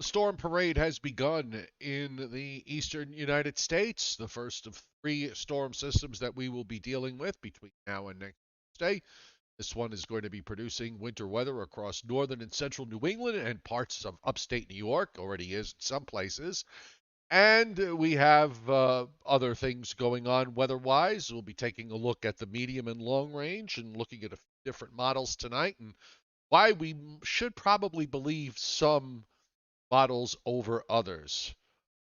Storm parade has begun in the eastern United States, the first of three storm systems that we will be dealing with between now and next Tuesday. This one is going to be producing winter weather across northern and central New England and parts of upstate New York, already is in some places. And we have other things going on weather-wise. We'll be taking a look at the medium and long range and looking at different models tonight and why we should probably believe some models over others.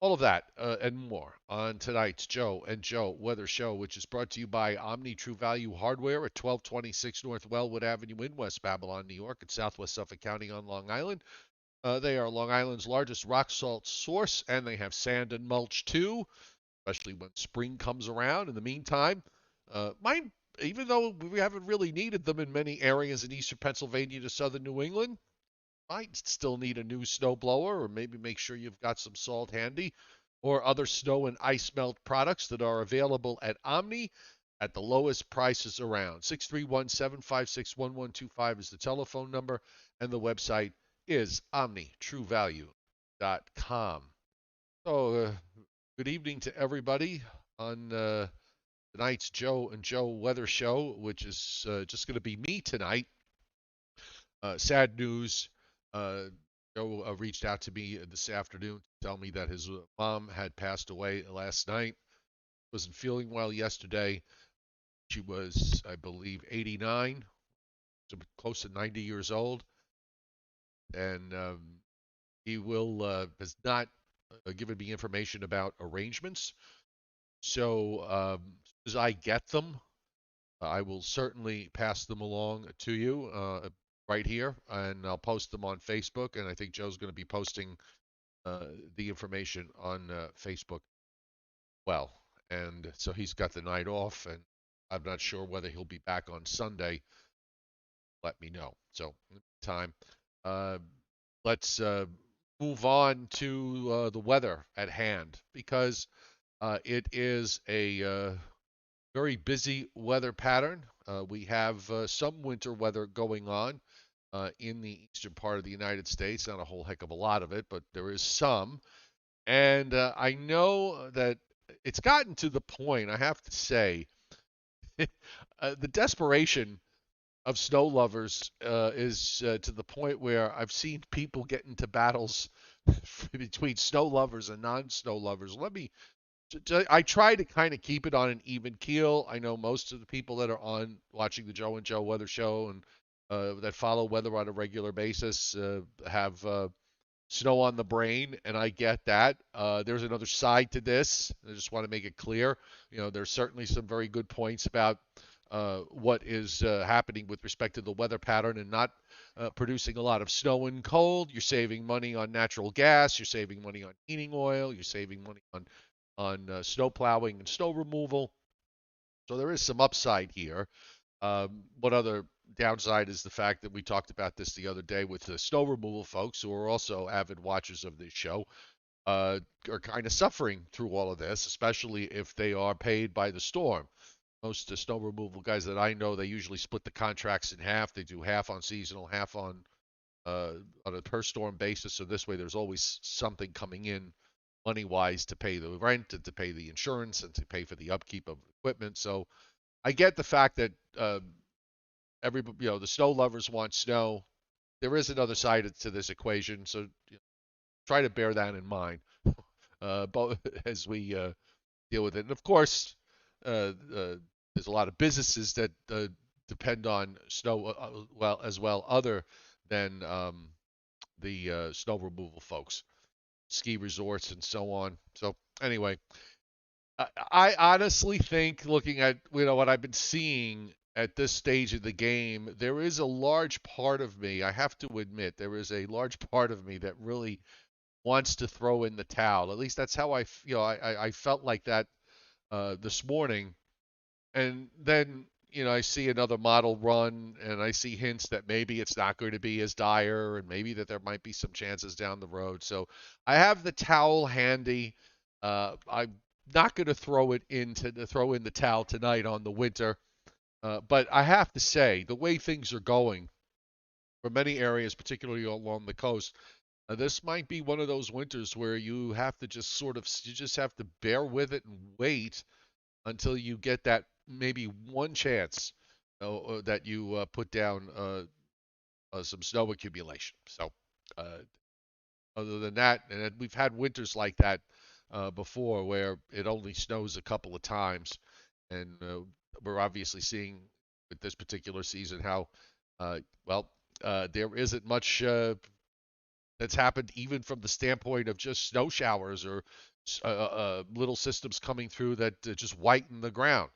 All of that and more on tonight's Joe and Joe Weather Show, which is brought to you by Omni True Value Hardware at 1226 North Wellwood Avenue in West Babylon, New York, and Southwest Suffolk County on Long Island. They are Long Island's largest rock salt source, and they have sand and mulch too, especially when spring comes around. In the meantime, mine, even though we haven't really needed them in many areas in eastern Pennsylvania to southern New England, might still need a new snowblower, or maybe make sure you've got some salt handy, or other snow and ice melt products that are available at Omni at the lowest prices around. 631-756-1125 is the telephone number, and the website is omnitruevalue.com. So, good evening to everybody on tonight's Joe and Joe Weather Show, which is just going to be me tonight. Sad news. Uh, Joe reached out to me this afternoon to tell me that his mom had passed away last night. Wasn't feeling well yesterday. She was, I believe, 89, so close to 90 years old, and he has not given me information about arrangements. So as I get them, I will certainly pass them along to you right here, and I'll post them on Facebook. And I think Joe's going to be posting the information on Facebook. Well, and so he's got the night off, and I'm not sure whether he'll be back on Sunday. Let me know. So, in the time, uh, let's move on to the weather at hand because it is a very busy weather pattern. We have some winter weather going on in the eastern part of the United States. Not a whole heck of a lot of it, but there is some. And I know that it's gotten to the point, I have to say, the desperation of snow lovers is to the point where I've seen people get into battles between snow lovers and non-snow lovers. I try to kind of keep it on an even keel. I know most of the people that are on watching the Joe and Joe Weather Show and that follow weather on a regular basis have snow on the brain, and I get that. There's another side to this. I just want to make it clear. There's certainly some very good points about what is happening with respect to the weather pattern and not producing a lot of snow and cold. You're saving money on natural gas. You're saving money on heating oil. You're saving money on snow plowing and snow removal. So there is some upside here. What other downside is the fact that we talked about this the other day with the snow removal folks who are also avid watchers of this show are kind of suffering through all of this, especially if they are paid by the storm. Most snow removal guys that I know, they usually split the contracts in half. They do half on seasonal, half on a per storm basis. So this way, there's always something coming in money wise to pay the rent and to pay the insurance and to pay for the upkeep of equipment. So I get the fact that the snow lovers want snow. There is another side to this equation, so try to bear that in mind, both as we deal with it. And of course, there's a lot of businesses that depend on snow as well, other than the snow removal folks, ski resorts and so on. So anyway, I honestly think, looking at what I've been seeing at this stage of the game, there is a large part of me. I have to admit, there is a large part of me that really wants to throw in the towel. At least that's how I feel. I felt like that this morning, and then I see another model run, and I see hints that maybe it's not going to be as dire, and maybe that there might be some chances down the road. So I have the towel handy. I'm not going to throw in the towel tonight on the winter, but I have to say the way things are going for many areas, particularly along the coast, This might be one of those winters where you have to just you just have to bear with it and wait until you get that maybe one chance that you put down some snow accumulation. So, uh, other than that, and we've had winters like that before where it only snows a couple of times, and we're obviously seeing with this particular season how, uh, well, there isn't much that's happened even from the standpoint of just snow showers or little systems coming through that just whiten the ground.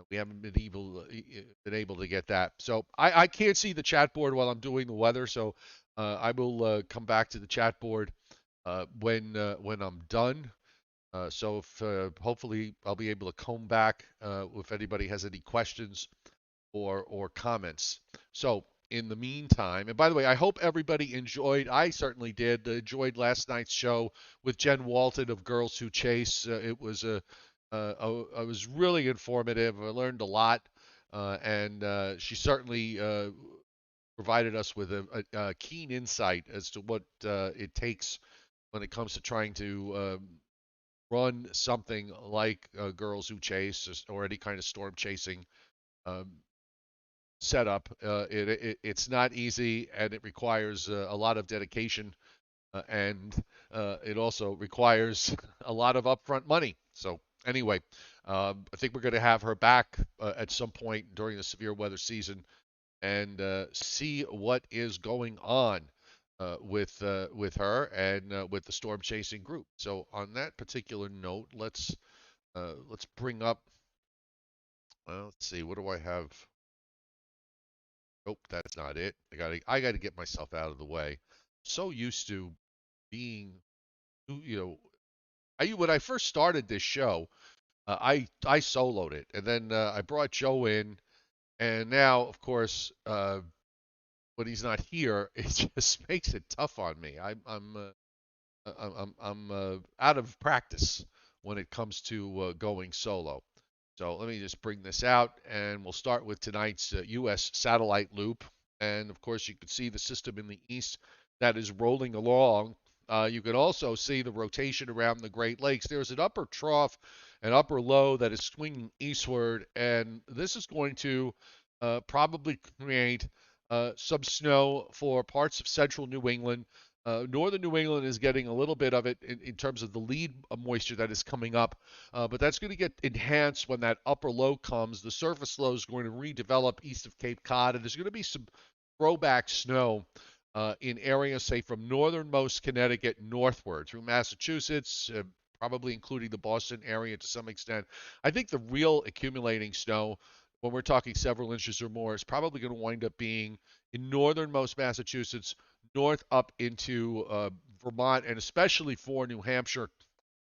We haven't been able to get that. So I can't see the chat board while I'm doing the weather. So I will come back to the chat board when I'm done. So if hopefully I'll be able to comb back if anybody has any questions or comments. So in the meantime, and by the way, I hope everybody enjoyed. I certainly did. Enjoyed last night's show with Jen Walton of Girls Who Chase. It was it was really informative. I learned a lot, and she certainly provided us with a keen insight as to what it takes when it comes to trying to run something like Girls Who Chase or any kind of storm chasing um, setup. It's not easy, and it requires a lot of dedication, and it also requires a lot of upfront money. So anyway, I think we're going to have her back at some point during the severe weather season and see what is going on with her and with the storm chasing group. So on that particular note, let's bring up. Let's see, what do I have? Nope, that's not it. I gotta get myself out of the way. So used to being, you know, when I first started this show, I soloed it, and then I brought Joe in, and now, of course, when he's not here, it just makes it tough on me. I'm out of practice when it comes to going solo. So let me just bring this out, and we'll start with tonight's U.S. satellite loop. And of course, you can see the system in the east that is rolling along. You can also see the rotation around the Great Lakes. There's an upper trough, an upper low that is swinging eastward, and this is going to probably create some snow for parts of central New England. Northern New England is getting a little bit of it in terms of the lead moisture that is coming up, but that's going to get enhanced when that upper low comes. The surface low is going to redevelop east of Cape Cod, and there's going to be some throwback snow in areas, say, from northernmost Connecticut northward through Massachusetts, probably including the Boston area to some extent. I think the real accumulating snow, when we're talking several inches or more, is probably going to wind up being in northernmost Massachusetts, north up into Vermont, and especially for New Hampshire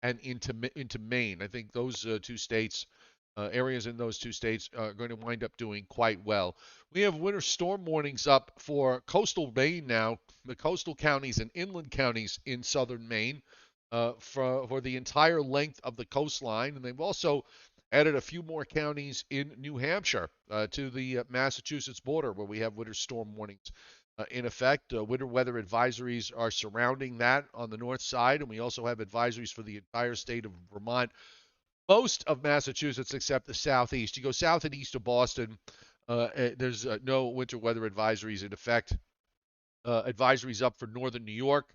and into Maine. I think those two states, areas in those two states, are going to wind up doing quite well. We have winter storm warnings up for coastal Maine now, the coastal counties and inland counties in southern Maine, for the entire length of the coastline, and they've also added a few more counties in New Hampshire to the Massachusetts border where we have winter storm warnings in effect. Winter weather advisories are surrounding that on the north side, and we also have advisories for the entire state of Vermont, most of Massachusetts except the southeast. You go south and east of Boston, there's no winter weather advisories in effect. Advisories up for northern New York,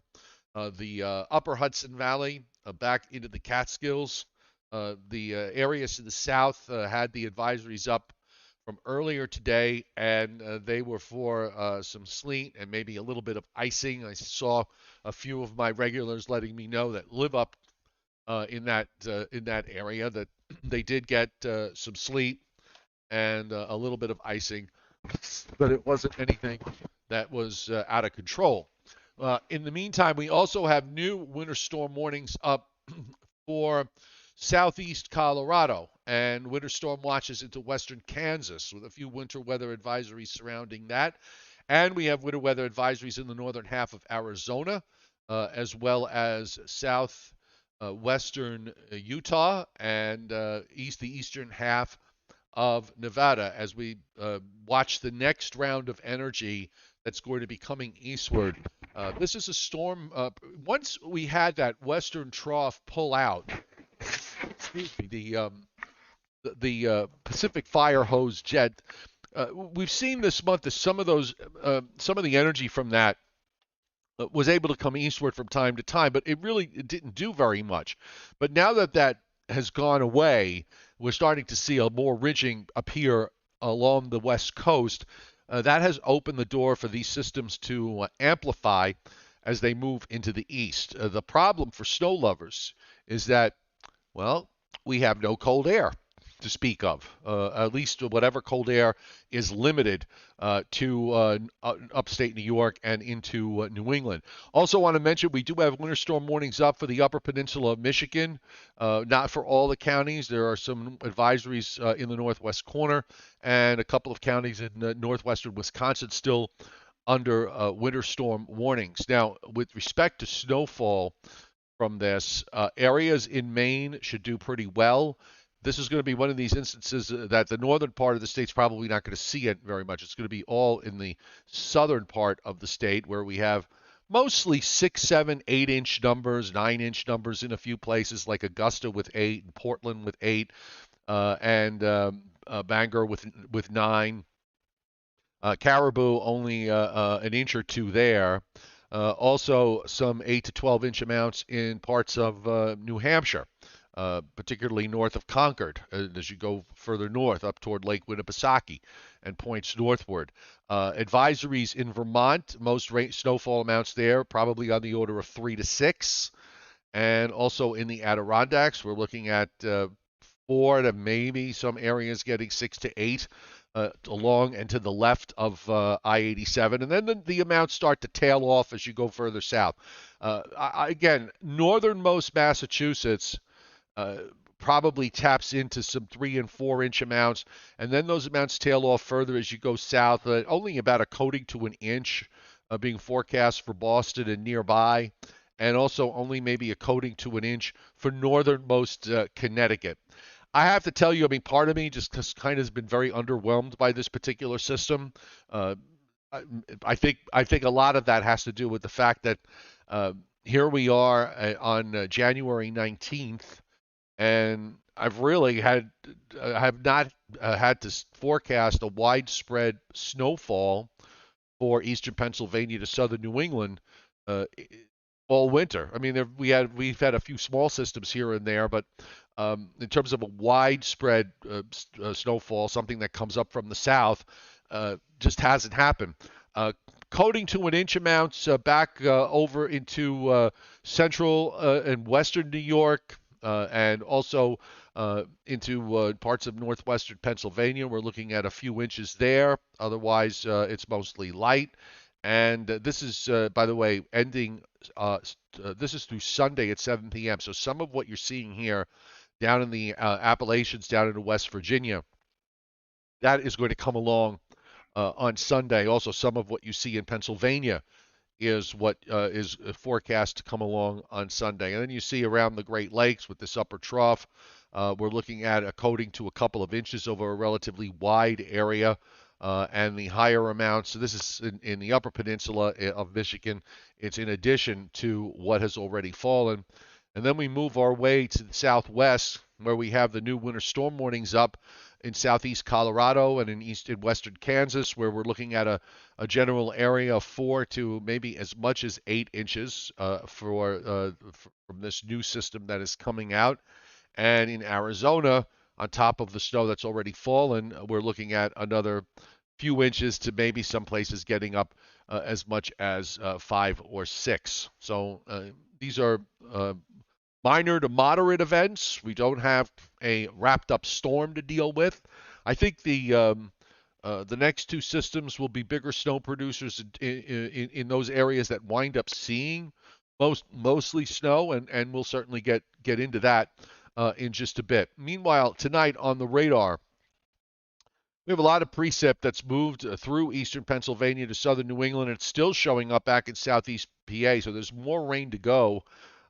the upper Hudson Valley, back into the Catskills. The areas to the south had the advisories up from earlier today, and they were for some sleet and maybe a little bit of icing. I saw a few of my regulars letting me know that live up in that area that they did get some sleet and a little bit of icing, but it wasn't anything that was out of control. In the meantime, we also have new winter storm warnings up for southeast Colorado and winter storm watches into western Kansas with a few winter weather advisories surrounding that. And we have winter weather advisories in the northern half of Arizona, as well as south western Utah and the eastern half of Nevada as we watch the next round of energy that's going to be coming eastward This is a storm. Once we had that western trough pull out, excuse me, the Pacific fire hose jet. We've seen this month that some of the energy from that was able to come eastward from time to time, but it didn't do very much. But now that that has gone away, we're starting to see a more ridging appear along the west coast. That has opened the door for these systems to amplify as they move into the east. The problem for snow lovers is that, well, we have no cold air to speak of. At least whatever cold air is limited to upstate New York and into New England. Also, want to mention we do have winter storm warnings up for the Upper Peninsula of Michigan. Not for all the counties. There are some advisories in the northwest corner, and a couple of counties in northwestern Wisconsin still under winter storm warnings. Now, with respect to snowfall from this, areas in Maine should do pretty well. This is going to be one of these instances that the northern part of the state's probably not going to see it very much. It's going to be all in the southern part of the state where we have mostly 6, 7, 8-inch numbers, 9-inch numbers in a few places like Augusta with 8 and Portland with 8 and Bangor with 9. Caribou only an inch or two there. Also, some 8 to 12-inch amounts in parts of New Hampshire. Particularly north of Concord, as you go further north up toward Lake Winnipesaukee and points northward. Advisories in Vermont, most snowfall amounts there probably on the order of 3 to 6. And also in the Adirondacks, we're looking at 4 to maybe some areas getting 6 to 8 along and to the left of I-87. And then the amounts start to tail off as you go further south. Again, northernmost Massachusetts probably taps into some 3 and 4-inch amounts, and then those amounts tail off further as you go south. Only about a coating to an inch being forecast for Boston and nearby, and also only maybe a coating to an inch for northernmost Connecticut. I have to tell you, I mean, part of me just kind of has been very underwhelmed by this particular system. I think a lot of that has to do with the fact that here we are on January 19th. And I've really have not had to forecast a widespread snowfall for eastern Pennsylvania to southern New England all winter. I mean, we've had a few small systems here and there, but in terms of a widespread snowfall, something that comes up from the south, just hasn't happened. Coating to an inch amounts back over into central and western New York. And also into parts of northwestern Pennsylvania. We're looking at a few inches there. Otherwise, it's mostly light. And this is, by the way, ending, this is through Sunday at 7 p.m. So some of what you're seeing here down in the Appalachians, down into West Virginia, that is going to come along on Sunday. Also, some of what you see in Pennsylvania is what is forecast to come along on Sunday. And then you see around the Great Lakes with this upper trough, we're looking at a coating to a couple of inches over a relatively wide area and the higher amounts. So this is in the upper peninsula of Michigan. It's in addition to what has already fallen. And then we move our way to the southwest where we have the new winter storm warnings up in southeast Colorado and in east and western Kansas, where we're looking at a general area of 4 to maybe as much as 8 inches from this new system that is coming out. And in Arizona, on top of the snow that's already fallen, we're looking at another few inches to maybe some places getting up as much as 5 or 6. So these are minor to moderate events. We don't have a wrapped up storm to deal with. I think the next two systems will be bigger snow producers in those areas that wind up seeing mostly snow, and we'll certainly get into that in just a bit. Meanwhile, tonight on the radar, we have a lot of precip that's moved through eastern Pennsylvania to southern New England. It's still showing up back in southeast PA, so there's more rain to go.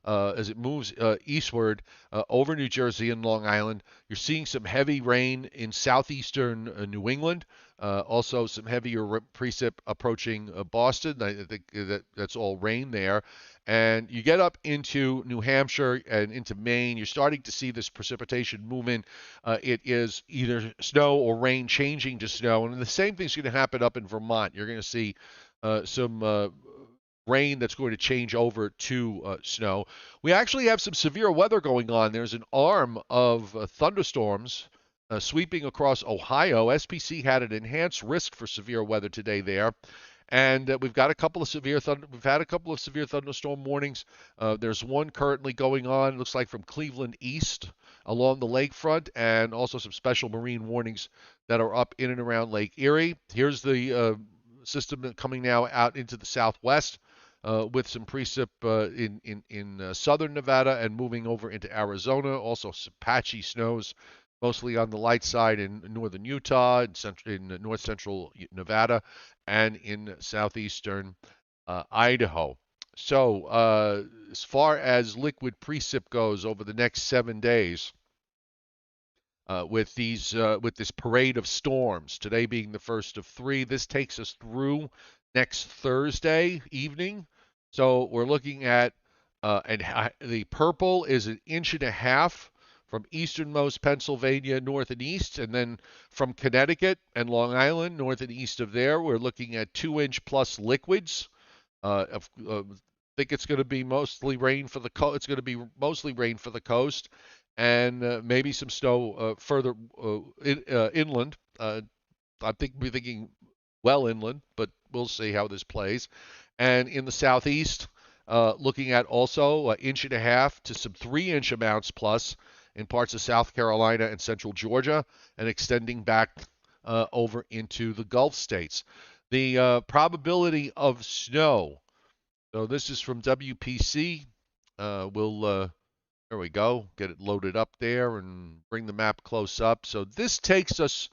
as it moves eastward over New Jersey and Long Island. You're seeing some heavy rain in southeastern New England. Also, some heavier precip approaching Boston. I think that's all rain there. And you get up into New Hampshire and into Maine, you're starting to see this precipitation movement. It is either snow or rain changing to snow. And the same thing's going to happen up in Vermont. You're going to see some rain that's going to change over to snow. We actually have some severe weather going on. There's an arm of thunderstorms sweeping across Ohio. SPC had an enhanced risk for severe weather today there. And we've got a couple of we've had a couple of severe thunderstorm warnings. There's one currently going on, looks like from Cleveland east along the lakefront, and also some special marine warnings that are up in and around Lake Erie. Here's the system coming now out into the southwest with some precip in southern Nevada and moving over into Arizona. Also some patchy snows, mostly on the light side in northern Utah, in north central Nevada, and in southeastern Idaho. So as far as liquid precip goes over the next 7 days, with this parade of storms. Today being the first of three, this takes us through next Thursday evening. So we're looking at and the purple is 1.5 inches from easternmost Pennsylvania north and east, and then from Connecticut and Long Island north and east of there, we're looking at 2 inch plus liquids. Think it's going to be mostly rain for the It's going to be mostly rain for the coast, and maybe some snow further inland. I think we're thinking well inland, but we'll see how this plays. And in the southeast, looking at also 1.5 inches to some 3 inch amounts plus in parts of South Carolina and central Georgia, and extending back over into the Gulf states. The probability of snow. So this is from WPC. There we go. Get it loaded up there and bring the map close up. So this takes us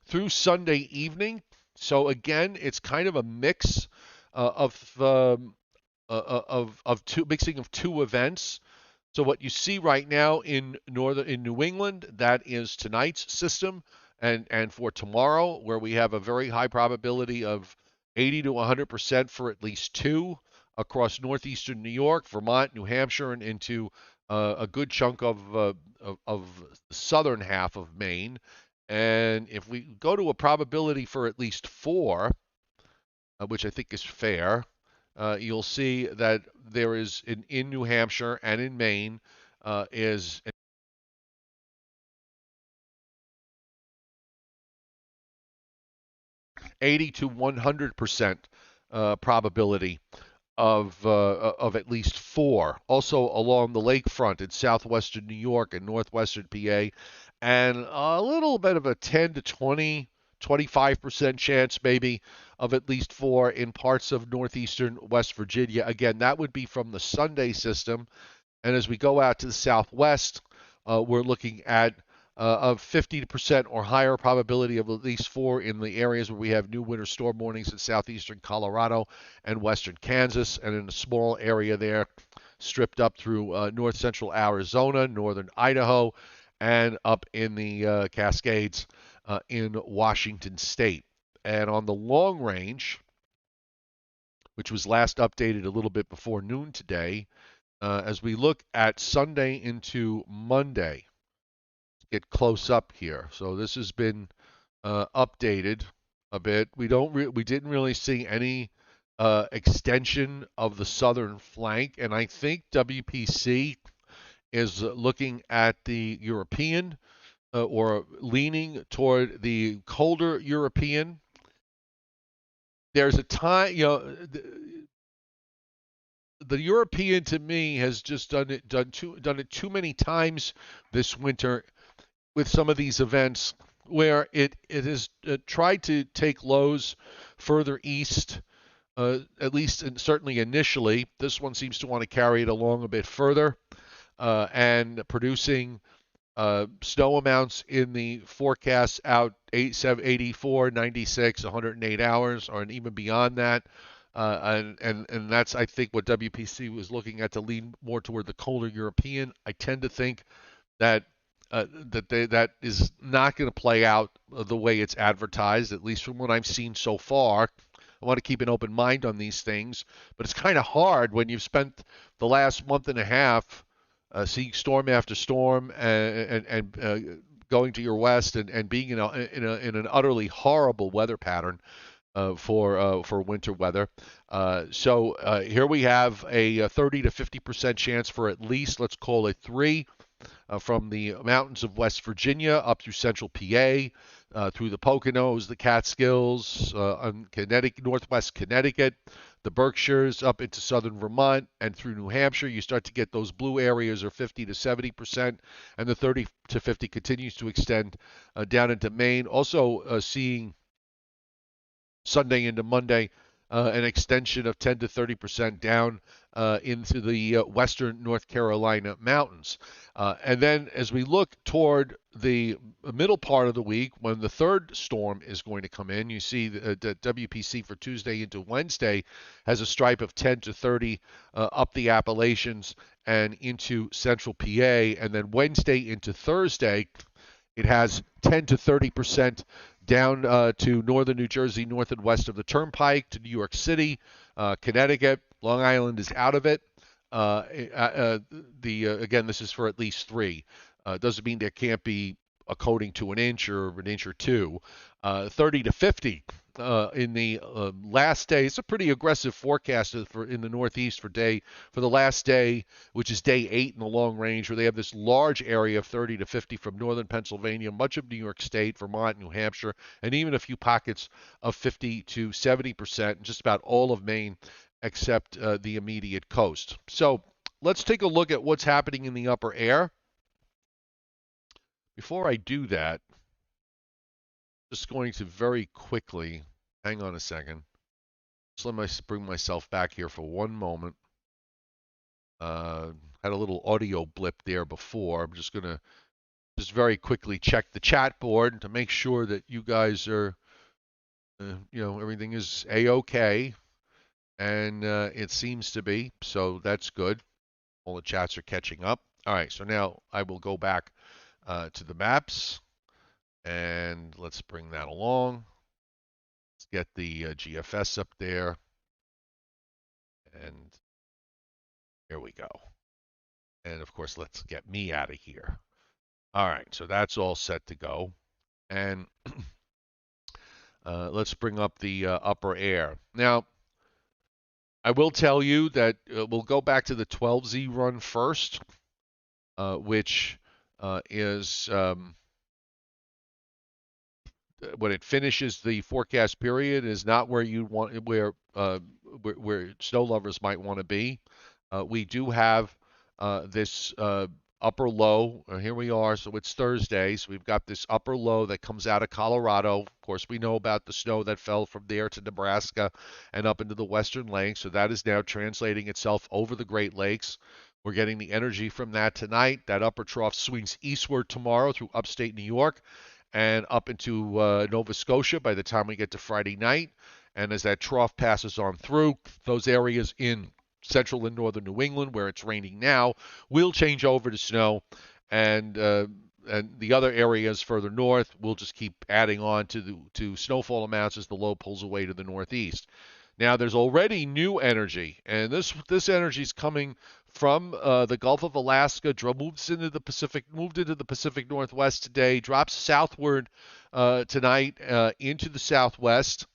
through Sunday evening. So again, it's kind of a mix of two mixing of two events. So what you see right now in New England, that is tonight's system, and for tomorrow, where we have a very high probability of 80 to 100% for at least two across northeastern New York, Vermont, New Hampshire, and into a good chunk of the southern half of Maine. And if we go to a probability for at least four, which I think is fair, you'll see that there is in New Hampshire and in Maine is 80 to 100% probability of at least four. Also along the lakefront in southwestern New York and northwestern PA, and a little bit of a 10 to 20, 25% chance maybe of at least four in parts of northeastern West Virginia. Again, that would be from the Sunday system. And as we go out to the southwest, we're looking at a 50% or higher probability of at least four in the areas where we have new winter storm warnings in southeastern Colorado and western Kansas, and in a small area there stripped up through north central Arizona, northern Idaho, and up in the Cascades in Washington state. And on the long range, which was last updated a little bit before noon today, as we look at Sunday into Monday, get close up here. So this has been updated a bit. We didn't really see any extension of the southern flank, and I think WPC is looking at the European or leaning toward the colder European. There's a time, the European to me has just done it too many times this winter with some of these events where it has tried to take lows further east, at least and certainly initially. This one seems to want to carry it along a bit further and producing snow amounts in the forecasts out 84, 96, 108 hours, or even beyond that. and that's I think what WPC was looking at to lean more toward the colder European. I tend to think that that is not going to play out the way it's advertised, at least from what I've seen so far. I want to keep an open mind on these things, but it's kind of hard when you've spent the last month and a half seeing storm after storm and going to your west and being in an utterly horrible weather pattern for winter weather. So here we have a 30 to 50% chance for at least, let's call it 3 from the mountains of West Virginia up through central PA, through the Poconos, the Catskills, Connecticut, northwest Connecticut, the Berkshires, up into southern Vermont, and through New Hampshire. You start to get those blue areas are 50 to 70%, and the 30 to 50 continues to extend down into Maine. Also seeing Sunday into Monday, an extension of 10 to 30% down into the western North Carolina mountains. And then as we look toward the middle part of the week, when the third storm is going to come in, you see the WPC for Tuesday into Wednesday has a stripe of 10 to 30 up the Appalachians and into central PA. And then Wednesday into Thursday, it has 10 to 30% down to northern New Jersey, north and west of the Turnpike, to New York City, Connecticut. Long Island is out of it. Again, this is for at least 3. Doesn't mean there can't be a coating to an inch or an inch or 2. 30 to 50 in the last day. It's a pretty aggressive forecast for in the Northeast for the last day, which is day 8 in the long range, where they have this large area of 30 to 50 from northern Pennsylvania, much of New York State, Vermont, New Hampshire, and even a few pockets of 50 to 70%, just about all of Maine except the immediate coast. So let's take a look at what's happening in the upper air. Before I do that, just going to very quickly, hang on a second. Just let me bring myself back here for one moment. Had a little audio blip there before. I'm just going to just very quickly check the chat board to make sure that you guys are, everything is A-OK. And it seems to be, so that's good. All the chats are catching up. All right, so now I will go back to the maps. And let's bring that along. Let's get the GFS up there. And here we go. And of course, let's get me out of here. All right, so that's all set to go. And let's bring up the upper air. Now, I will tell you that we'll go back to the 12Z run first, which is when it finishes the forecast period is not where you want where snow lovers might want to be. We do have this upper low. Here we are. So it's Thursday. So we've got this upper low that comes out of Colorado. Of course, we know about the snow that fell from there to Nebraska and up into the Western Lakes. So that is now translating itself over the Great Lakes. We're getting the energy from that tonight. That upper trough swings eastward tomorrow through upstate New York and up into Nova Scotia by the time we get to Friday night. And as that trough passes on through, those areas in central and northern New England where it's raining now will change over to snow, and the other areas further north will just keep adding on to snowfall amounts as the low pulls away to the northeast. Now there's already new energy, and this energy is coming from the Gulf of Alaska, moved into the Pacific Northwest today, drops southward tonight into the Southwest,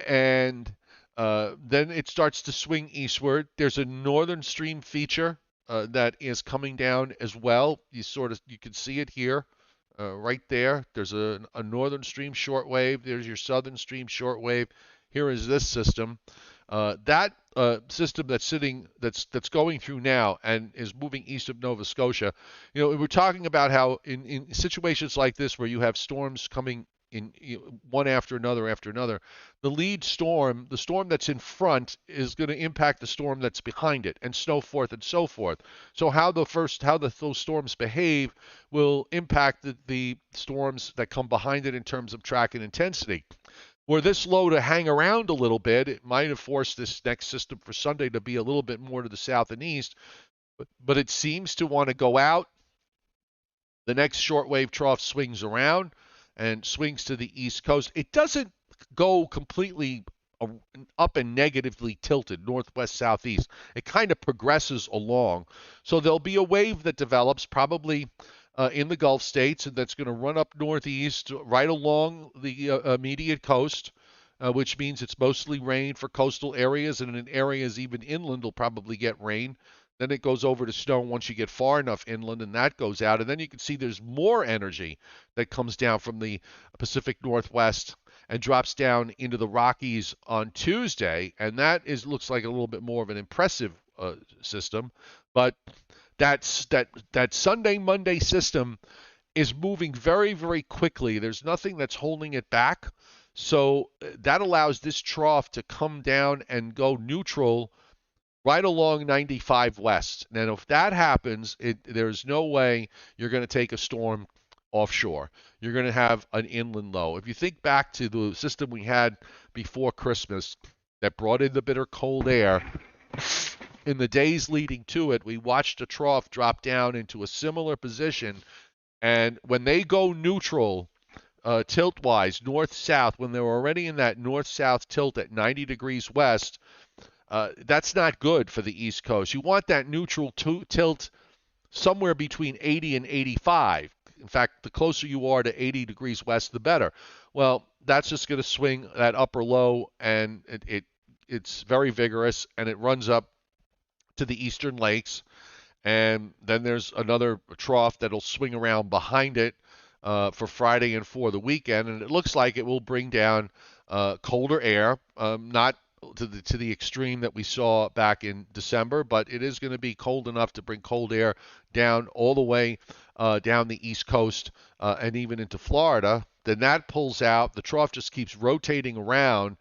and then it starts to swing eastward. There's a northern stream feature that is coming down as well. You can see it here, right there. There's a northern stream shortwave. There's your southern stream shortwave. Here is this system. That system that's going through now and is moving east of Nova Scotia. We're talking about how in situations like this where you have storms coming in one after another, the lead storm, the storm that's in front, is going to impact the storm that's behind it, and so forth and so forth. So how those storms behave will impact the storms that come behind it in terms of track and intensity. Were this low to hang around a little bit, it might have forced this next system for Sunday to be a little bit more to the south and east, but it seems to want to go out. The next shortwave trough swings around and swings to the east coast. It doesn't go completely up and negatively tilted northwest southeast. It kind of progresses along. So there'll be a wave that develops probably in the Gulf states, and that's going to run up northeast right along the immediate coast. Which means it's mostly rain for coastal areas, and in areas even inland will probably get rain. Then it goes over to snow once you get far enough inland, and that goes out. And then you can see there's more energy that comes down from the Pacific Northwest and drops down into the Rockies on Tuesday, and looks like a little bit more of an impressive system. But that Sunday Monday system is moving very, very quickly. There's nothing that's holding it back. So that allows this trough to come down and go neutral right along 95 west. And if that happens, there's no way you're going to take a storm offshore. You're going to have an inland low. If you think back to the system we had before Christmas that brought in the bitter cold air, in the days leading to it, we watched a trough drop down into a similar position. And when they go neutral, tilt-wise, north-south, when they're already in that north-south tilt at 90 degrees west, that's not good for the East Coast. You want that neutral tilt somewhere between 80 and 85. In fact, the closer you are to 80 degrees west, the better. Well, that's just going to swing that upper low, and it's very vigorous, and it runs up to the eastern lakes. And then there's another trough that'll swing around behind it for Friday and for the weekend, and it looks like it will bring down colder air, not to the extreme that we saw back in December, but it is going to be cold enough to bring cold air down all the way down the East Coast and even into Florida. Then that pulls out. The trough just keeps rotating around.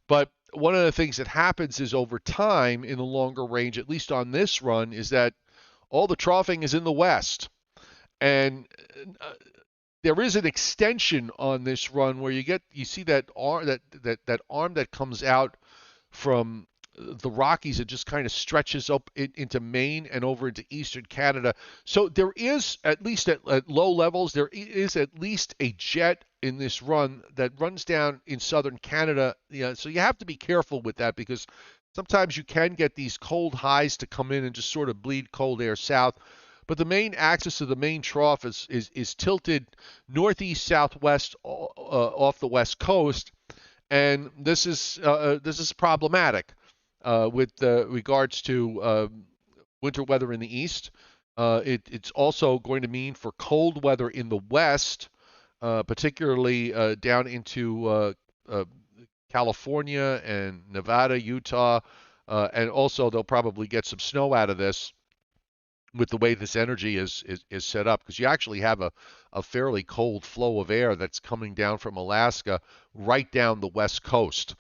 But one of the things that happens is over time in the longer range, at least on this run, is that all the troughing is in the west. And there is an extension on this run where you see that arm that comes out from the Rockies. It just kind of stretches up into Maine and over into eastern Canada. So there is, at least at low levels, there is at least a jet in this run that runs down in southern Canada. So you have to be careful with that, because sometimes you can get these cold highs to come in and just sort of bleed cold air south. But the main axis of the main trough is tilted northeast southwest off the west coast, and this is problematic with regards to winter weather in the east. It's also going to mean for cold weather in the west, particularly down into California and Nevada, Utah, and also they'll probably get some snow out of this with the way this energy is set up, because you actually have a fairly cold flow of air that's coming down from Alaska right down the west coast.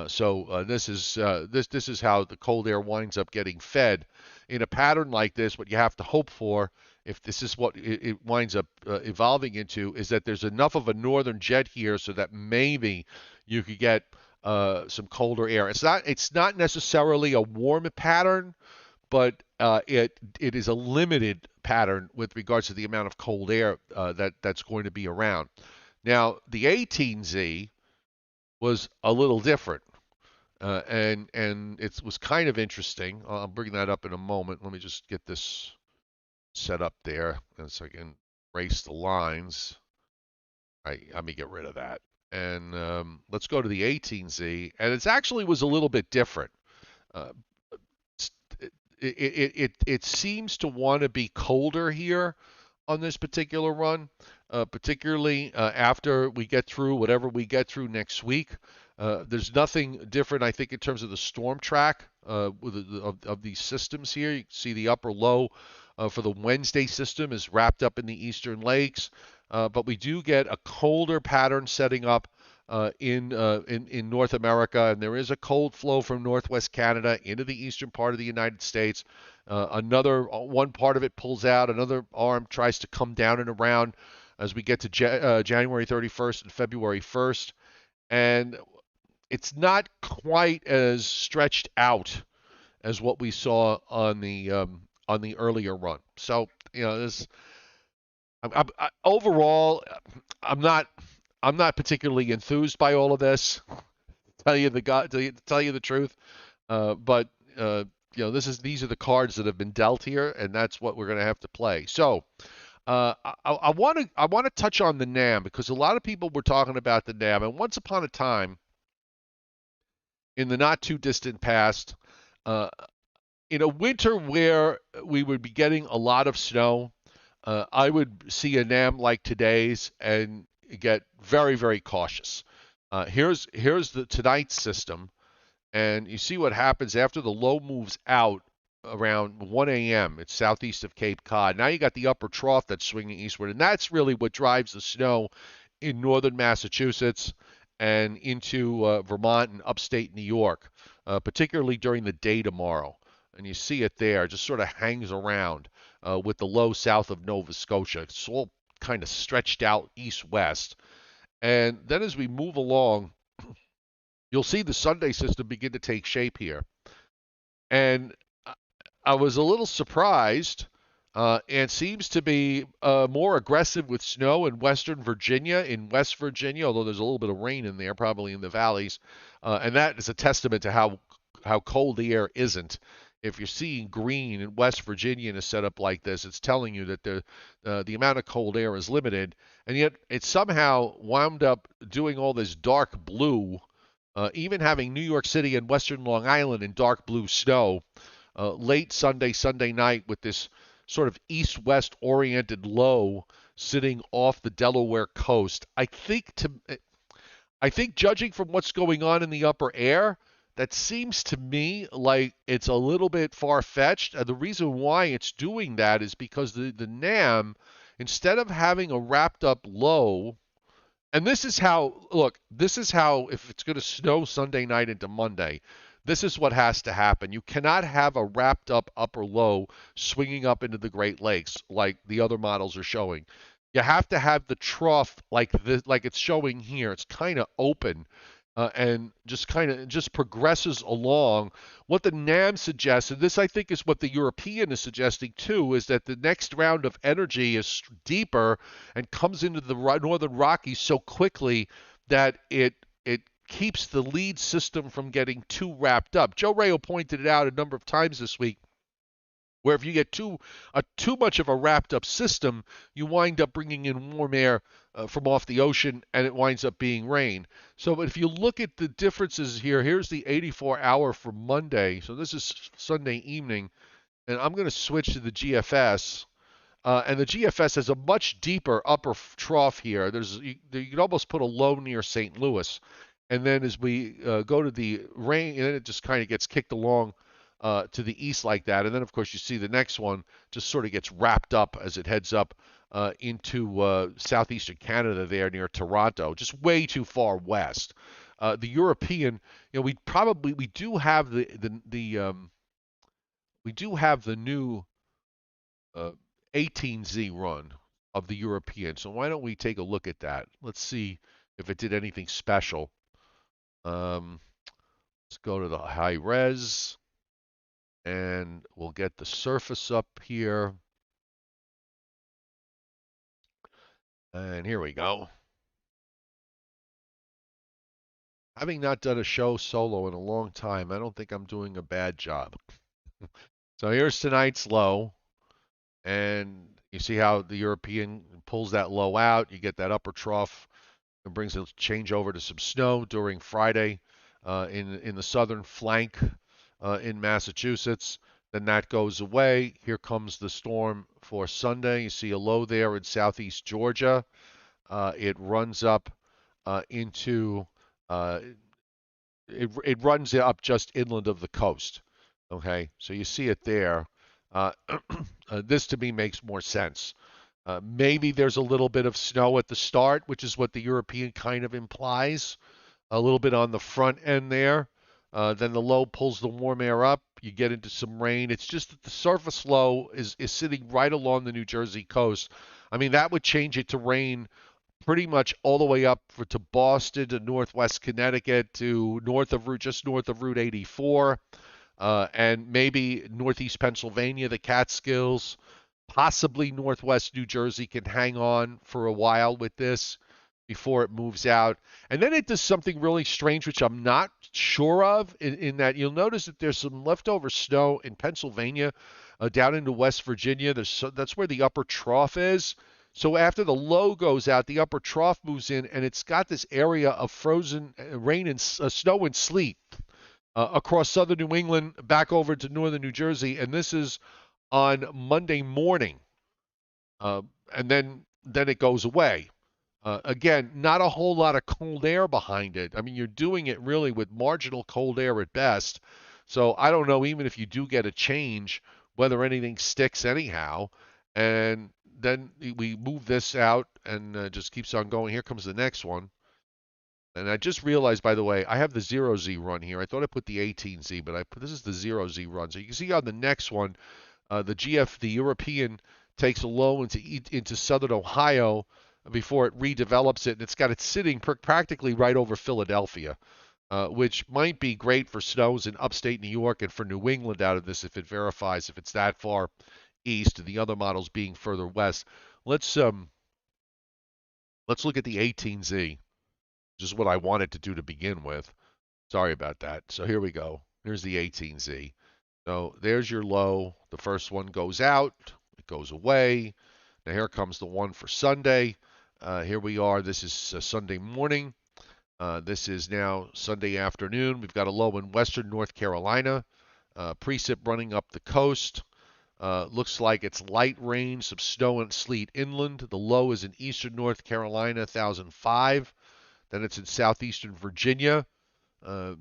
So this is how the cold air winds up getting fed. In a pattern like this, what you have to hope for, if this is what it winds up evolving into, is that there's enough of a northern jet here so that maybe you could get some colder air. It's not necessarily a warm pattern, but it is a limited pattern with regards to the amount of cold air that's going to be around. Now, the 18Z was a little different, and it was kind of interesting. I'll bring that up in a moment. Let me just get this set up there, and so I can erase the lines. All right, let me get rid of that. And let's go to the 18Z, and it actually was a little bit different. It seems to want to be colder here on this particular run, particularly after we get through whatever we get through next week. There's nothing different, I think, in terms of the storm track of these systems here. You can see the upper low for the Wednesday system is wrapped up in the eastern lakes, but we do get a colder pattern setting up in North America, and there is a cold flow from northwest Canada into the eastern part of the United States. Another one part of it pulls out, another arm tries to come down and around as we get to January 31st and February 1st. and it's not quite as stretched out as what we saw on the earlier run. So this overall, I'm not I'm not particularly enthused by all of this. Tell you the truth, but uh, these are the cards that have been dealt here, and that's what we're going to have to play. So I want to touch on the NAM because a lot of people were talking about the NAM, and once upon a time, in the not too distant past, uh, in a winter where we would be getting a lot of snow, I would see a NAM like today's and get very, very cautious. Here's the tonight's system, and you see what happens after the low moves out around 1 a.m. It's southeast of Cape Cod. Now you got the upper trough that's swinging eastward, and that's really what drives the snow in northern Massachusetts and into Vermont and upstate New York, particularly during the day tomorrow. And you see it there, just sort of hangs around with the low south of Nova Scotia. It's all kind of stretched out east-west. And then as we move along, you'll see the Sunday system begin to take shape here. And I was a little surprised, and seems to be more aggressive with snow in western Virginia, in West Virginia, although there's a little bit of rain in there, probably in the valleys. And that is a testament to how cold the air isn't. If you're seeing green in West Virginia in a setup like this, it's telling you that the amount of cold air is limited, and yet it somehow wound up doing all this dark blue, even having New York City and Western Long Island in dark blue snow late Sunday night with this sort of east-west oriented low sitting off the Delaware coast. I think judging from what's going on in the upper air, that seems to me like it's a little bit far-fetched. And the reason why it's doing that is because the NAM, instead of having a wrapped up low, and this is how, if it's going to snow Sunday night into Monday, this is what has to happen. You cannot have a wrapped up upper low swinging up into the Great Lakes like the other models are showing. You have to have the trough like this, like it's showing here. It's kind of open, and just progresses along. What the NAM suggests, and this I think is what the European is suggesting too, is that the next round of energy is deeper and comes into the northern Rockies so quickly that it keeps the lead system from getting too wrapped up. Joe Rayo pointed it out a number of times this week, where if you get too much of a wrapped up system, you wind up bringing in warm air from off the ocean, and it winds up being rain. So if you look at the differences here, here's the 84-hour for Monday. So this is Sunday evening, and I'm going to switch to the GFS. And the GFS has a much deeper upper trough here. You can almost put a low near St. Louis. And then as we go to the rain, and then it just kind of gets kicked along to the east like that. And then, of course, you see the next one just sort of gets wrapped up as it heads up into southeastern Canada there near Toronto, just way too far west. The European, we do have we do have the new 18Z run of the European. So why don't we take a look at that? Let's see if it did anything special. Let's go to the high res, and we'll get the surface up here. And here we go. Having not done a show solo in a long time, I don't think I'm doing a bad job. So here's tonight's low, and you see how the European pulls that low out. You get that upper trough and brings a change over to some snow during Friday in the southern flank in Massachusetts. Then that goes away. Here comes the storm for Sunday. You see a low there in southeast Georgia. It runs up into it runs up just inland of the coast. Okay, so you see it there. Uh, this to me makes more sense. Maybe there's a little bit of snow at the start, which is what the European kind of implies. A little bit on the front end there. Then the low pulls the warm air up. You get into some rain. It's just that the surface low is sitting right along the New Jersey coast. I mean, that would change it to rain pretty much all the way up to Boston, to Northwest Connecticut, to just north of Route 84, and maybe Northeast Pennsylvania, the Catskills, possibly Northwest New Jersey can hang on for a while with this before it moves out. And then it does something really strange, which I'm not sure of, in that you'll notice that there's some leftover snow in Pennsylvania, down into West Virginia. That's where the upper trough is. So after the low goes out, the upper trough moves in, and it's got this area of frozen rain and snow and sleet across southern New England, back over to northern New Jersey, and this is on Monday morning, uh, and then it goes away. Again, not a whole lot of cold air behind it. I mean, you're doing it really with marginal cold air at best. So I don't know, even if you do get a change, whether anything sticks anyhow. And then we move this out and just keeps on going. Here comes the next one. And I just realized, by the way, I have the 0Z run here. I thought I put the 18Z, but this is the 0Z run. So you can see on the next one, the European, takes a low into southern Ohio before it redevelops it, and it's got it sitting practically right over Philadelphia, which might be great for snows in upstate New York and for New England out of this if it verifies, if it's that far east, and the other models being further west. Let's look at the 18Z, which is what I wanted to do to begin with. Sorry about that. So here we go. Here's the 18Z. So there's your low. The first one goes out. It goes away. Now here comes the one for Sunday. Here we are. This is Sunday morning. This is now Sunday afternoon. We've got a low in western North Carolina. Precip running up the coast. Looks like it's light rain, some snow and sleet inland. The low is in eastern North Carolina, 1005. Then it's in southeastern Virginia. The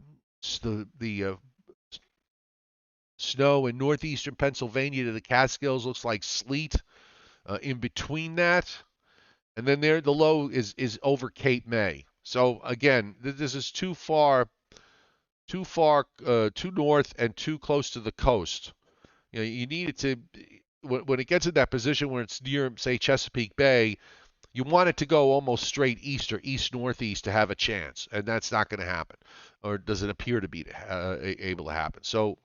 snow in northeastern Pennsylvania to the Catskills looks like sleet in between that. And then there, the low is over Cape May. So again, this is too north and too close to the coast. You know, you need it to, when it gets in that position where it's near, say, Chesapeake Bay, you want it to go almost straight east or east-northeast to have a chance, and that's not going to happen, or doesn't appear to be able to happen. So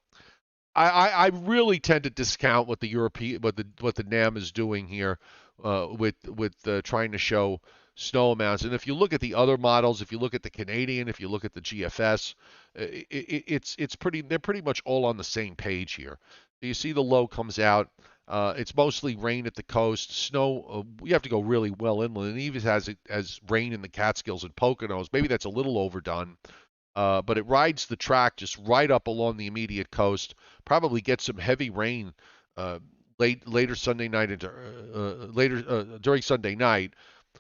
I really tend to discount what the NAM is doing here with trying to show snow amounts. And if you look at the other models, if you look at the Canadian, if you look at the GFS, they're pretty much all on the same page here. You see the low comes out. It's mostly rain at the coast. Snow, you have to go really well inland. And even has rain in the Catskills and Poconos. Maybe that's a little overdone. But it rides the track just right up along the immediate coast. Probably gets some heavy rain later Sunday night into during Sunday night,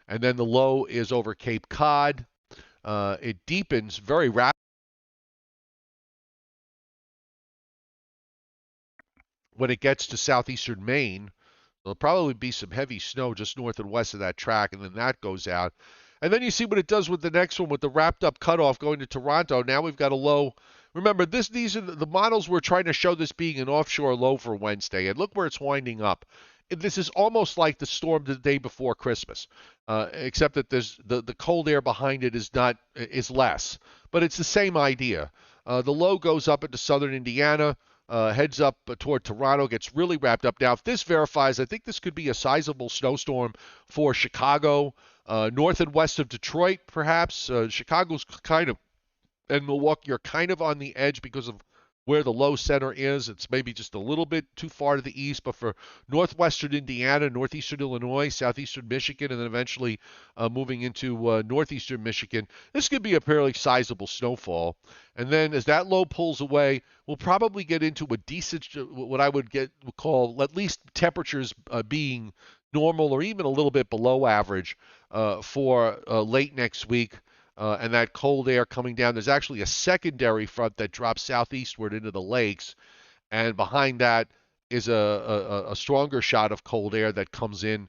and then the low is over Cape Cod. It deepens very rapidly when it gets to southeastern Maine. There'll probably be some heavy snow just north and west of that track, and then that goes out. And then you see what it does with the next one with the wrapped up cutoff going to Toronto. Now we've got a low. Remember, these are the models we're trying to show this being an offshore low for Wednesday. And look where it's winding up. This is almost like the storm the day before Christmas, except that there's the cold air behind it is less. But it's the same idea. The low goes up into southern Indiana. Heads up toward Toronto, gets really wrapped up. Now, if this verifies, I think this could be a sizable snowstorm for Chicago, north and west of Detroit, perhaps. Chicago's kind of, and Milwaukee are kind of on the edge because of where the low center is. It's maybe just a little bit too far to the east, but for northwestern Indiana, northeastern Illinois, southeastern Michigan, and then eventually moving into northeastern Michigan, this could be a fairly sizable snowfall. And then as that low pulls away, we'll probably get into a decent, what I would call at least temperatures being normal or even a little bit below average for late next week. And that cold air coming down. There's actually a secondary front that drops southeastward into the lakes, and behind that is a stronger shot of cold air that comes in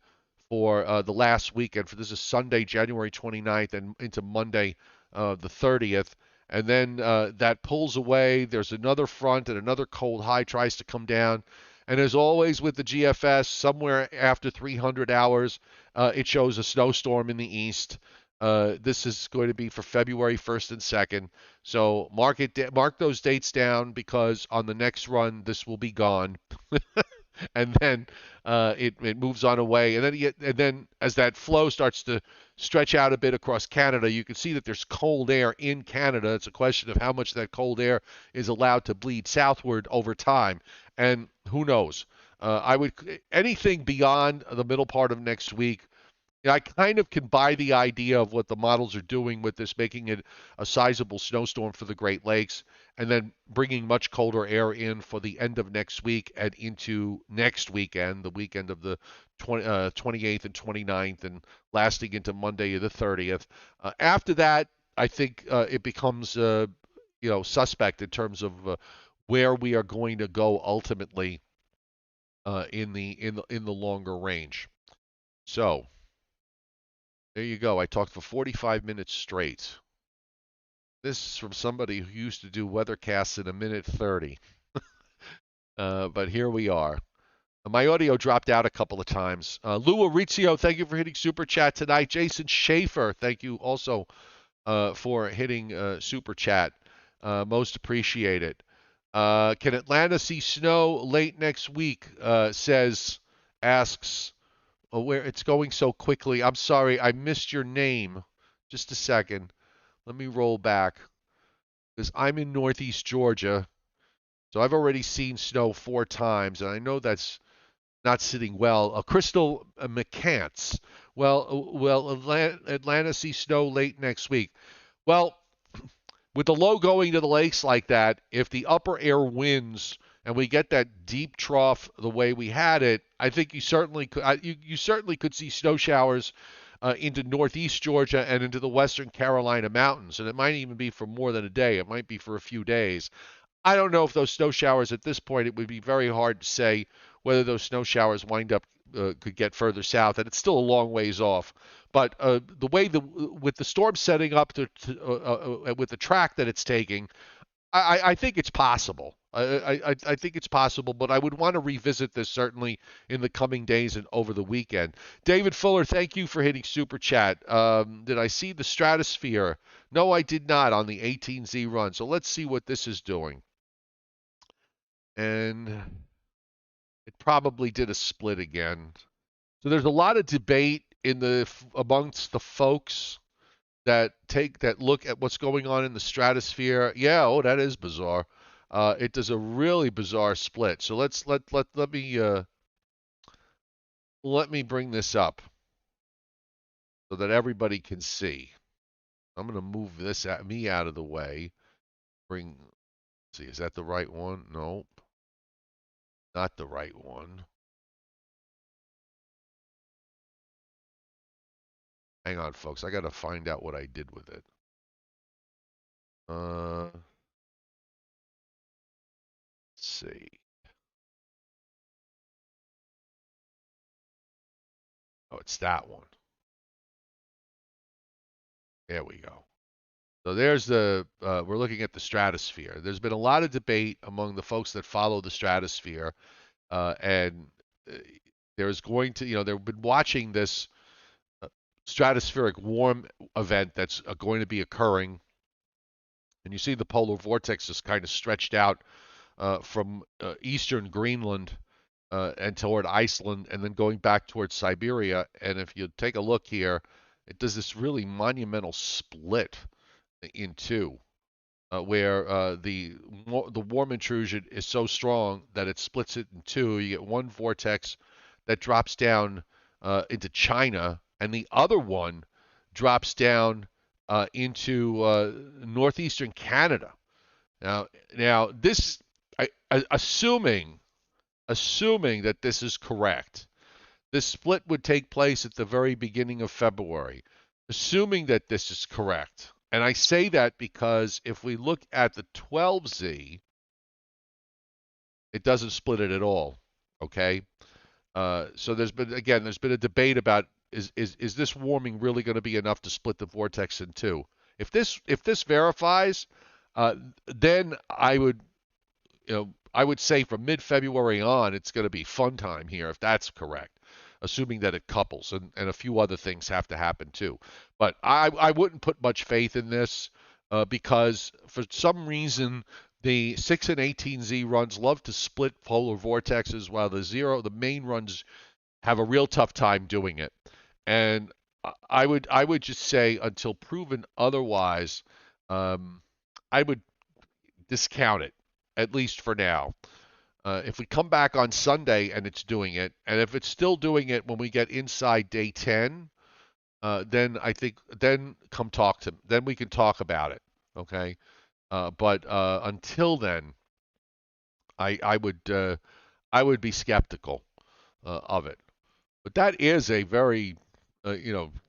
for the last weekend. For this is Sunday, January 29th, and into Monday, the 30th. And then that pulls away. There's another front, and another cold high tries to come down. And as always with the GFS, somewhere after 300 hours, it shows a snowstorm in the east. This is going to be for February 1st and 2nd. So mark those dates down because on the next run this will be gone. And then it moves on away. And then as that flow starts to stretch out a bit across Canada, you can see that there's cold air in Canada. It's a question of how much that cold air is allowed to bleed southward over time. And who knows? I would anything beyond the middle part of next week. I kind of can buy the idea of what the models are doing with this, making it a sizable snowstorm for the Great Lakes, and then bringing much colder air in for the end of next week and into next weekend, the weekend of the 28th and 29th, and lasting into Monday the 30th. After that, I think it becomes suspect in terms of where we are going to go ultimately in the longer range. So. There you go. I talked for 45 minutes straight. This is from somebody who used to do weathercasts in a minute 30. But here we are. My audio dropped out a couple of times. Lou Arizio, thank you for hitting Super Chat tonight. Jason Schaefer, thank you also for hitting Super Chat. Most appreciated. Can Atlanta see snow late next week? Asks where it's going so quickly. I'm sorry, I missed your name. Just a second. Let me roll back. Because I'm in Northeast Georgia. So I've already seen snow 4 times, and I know that's not sitting well. Crystal McCants. Well, Atlanta sees snow late next week. Well, with the low going to the lakes like that, if the upper air wins and we get that deep trough the way we had it, I think you certainly could. You certainly could see snow showers into northeast Georgia and into the western Carolina mountains, and it might even be for more than a day. It might be for a few days. I don't know if those snow showers at this point. It would be very hard to say whether those snow showers wind up could get further south, and it's still a long ways off. But the way with the storm setting up with the track that it's taking, I think it's possible. I think it's possible, but I would want to revisit this certainly in the coming days and over the weekend. David Fuller, thank you for hitting Super Chat. Did I see the stratosphere? No, I did not on the 18Z run. So let's see what this is doing. And it probably did a split again. So there's a lot of debate amongst the folks that look at what's going on in the stratosphere. Yeah, that is bizarre. It does a really bizarre split. So let me bring this up so that everybody can see. I'm going to move me out of the way. See, is that the right one? Nope. Not the right one. Hang on, folks. I got to find out what I did with it. Let's see. Oh, it's that one. There we go. So we're looking at the stratosphere. There's been a lot of debate among the folks that follow the stratosphere, and there's going to, they've been watching this stratospheric warm event that's going to be occurring, and you see the polar vortex is kind of stretched out from eastern Greenland and toward Iceland, and then going back towards Siberia. And if you take a look here, it does this really monumental split in two, where the warm intrusion is so strong that it splits it in two. You get one vortex that drops down into China, and the other one drops down into northeastern Canada. Now this, assuming that this is correct, this split would take place at the very beginning of February. Assuming that this is correct, and I say that because if we look at the 12Z, it doesn't split it at all. Okay, so there's been a debate about is this warming really going to be enough to split the vortex in two? If this verifies, then I would I would say from mid-February on, it's going to be fun time here, if that's correct, assuming that it couples, and a few other things have to happen too. But I wouldn't put much faith in this because for some reason the 6 and 18Z runs love to split polar vortexes, while the main runs have a real tough time doing it. And I would just say until proven otherwise, um, I would discount it at least for now. If we come back on Sunday and it's doing it, and if it's still doing it when we get inside day 10, then I think then come talk to then we can talk about it. Okay, but until then, I would be skeptical of it. But that is a very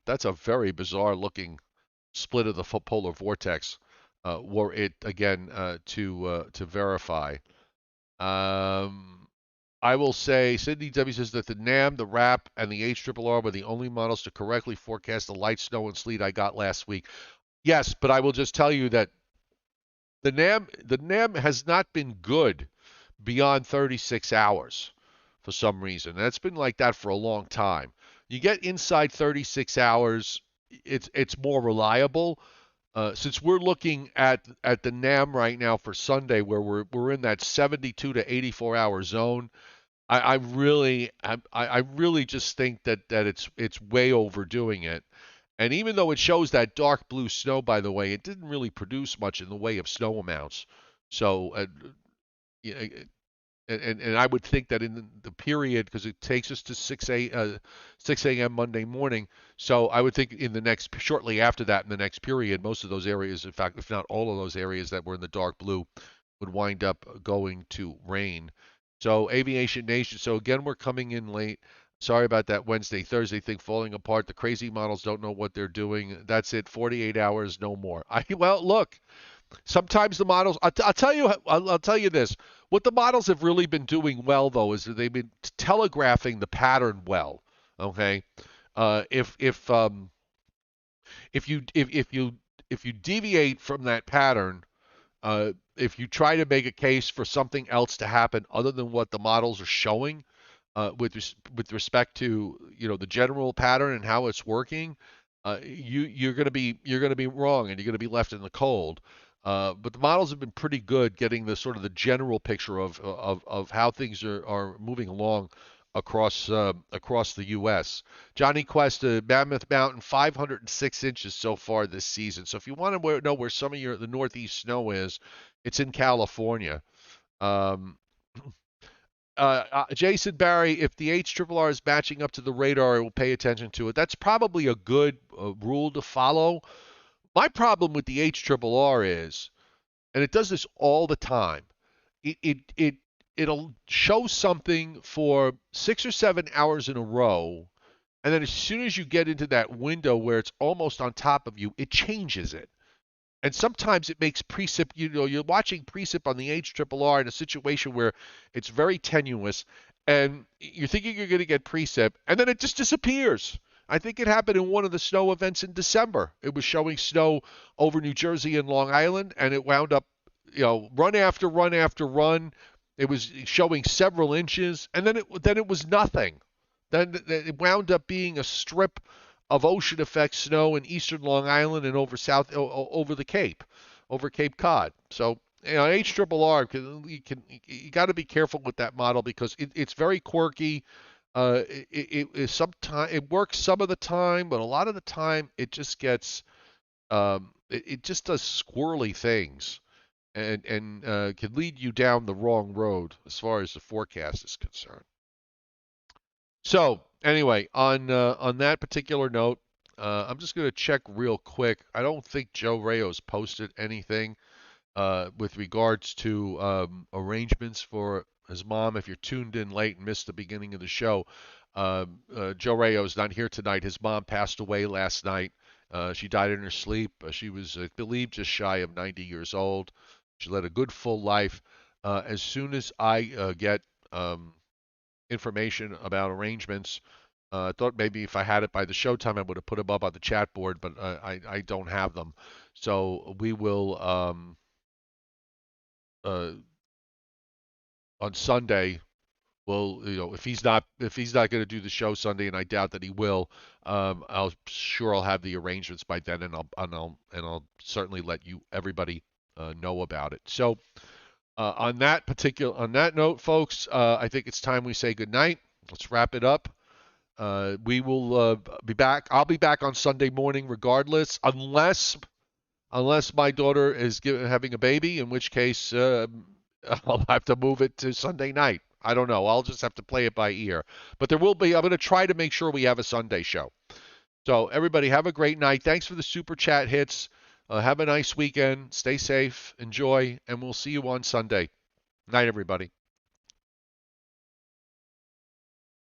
that's a very bizarre looking split of the polar vortex. Were it again to verify. Um, I will say, Sydney W says that the NAM, the RAP, and the HRRR were the only models to correctly forecast the light snow and sleet I got last week. Yes, but I will just tell you that the NAM has not been good beyond 36 hours for some reason. That's been like that for a long time. You get inside 36 hours, it's more reliable. Since we're looking at the NAM right now for Sunday, where we're in that 72 to 84 hour zone, I really just think that it's way overdoing it. And even though it shows that dark blue snow, by the way, it didn't really produce much in the way of snow amounts. So yeah, and I would think that in the period, because it takes us to 6 a.m. Monday morning, so I would think in the next shortly after that, in the next period, most of those areas, in fact, if not all of those areas that were in the dark blue, would wind up going to rain. So Aviation Nation. So again, we're coming in late. Sorry about that Wednesday, Thursday thing falling apart. The crazy models don't know what they're doing. That's it. 48 hours, no more. Well, look. Sometimes the models. I'll tell you. I'll tell you this. What the models have really been doing well, though, is that they've been telegraphing the pattern well. Okay. If you deviate from that pattern, if you try to make a case for something else to happen other than what the models are showing, with respect to the general pattern and how it's working, you're gonna be wrong and you're gonna be left in the cold. But the models have been pretty good getting the sort of the general picture of how things are moving along across the U.S. Johnny Quest, Mammoth Mountain, 506 inches so far this season. So if you want to know where some of the Northeast snow is, it's in California. Um, Jason Barry, if the HRRR is matching up to the radar, I will pay attention to it. That's probably a good rule to follow. My problem with the HRRR is, and it does this all the time, it'll show something for 6 or 7 hours in a row, and then as soon as you get into that window where it's almost on top of you, it changes it. And sometimes it makes precip, you're watching precip on the HRRR in a situation where it's very tenuous, and you're thinking you're going to get precip, and then it just disappears. I think it happened in one of the snow events in December. It was showing snow over New Jersey and Long Island, and it wound up, run after run after run. It was showing several inches, and then it was nothing. Then it wound up being a strip of ocean effect snow in eastern Long Island and over the Cape, over Cape Cod. So HRRR, you got to be careful with that model because it's very quirky. It works some of the time, but a lot of the time it just gets it just does squirrely things and can lead you down the wrong road as far as the forecast is concerned. So anyway, on that particular note, I'm just going to check real quick. I don't think Joe Rayos posted anything with regards to arrangements for his mom. If you're tuned in late and missed the beginning of the show, Joe Rayos not here tonight. His mom passed away last night. She died in her sleep. She was, I believe, just shy of 90 years old. She led a good full life. As soon as I get information about arrangements. I thought maybe if I had it by the showtime, I would have put them up on the chat board, but I don't have them. So we will on Sunday. Well, if he's not going to do the show Sunday, and I doubt that he will, I'll have the arrangements by then, and I'll certainly let everybody know about it. So on that note, folks, I think it's time we say goodnight. Let's wrap it up. We will be back. I'll be back on Sunday morning, regardless, unless my daughter is having a baby, in which case I'll have to move it to Sunday night. I don't know. I'll just have to play it by ear. But there will be. I'm going to try to make sure we have a Sunday show. So everybody, have a great night. Thanks for the super chat hits. Have a nice weekend. Stay safe. Enjoy, and we'll see you on Sunday. Night, everybody.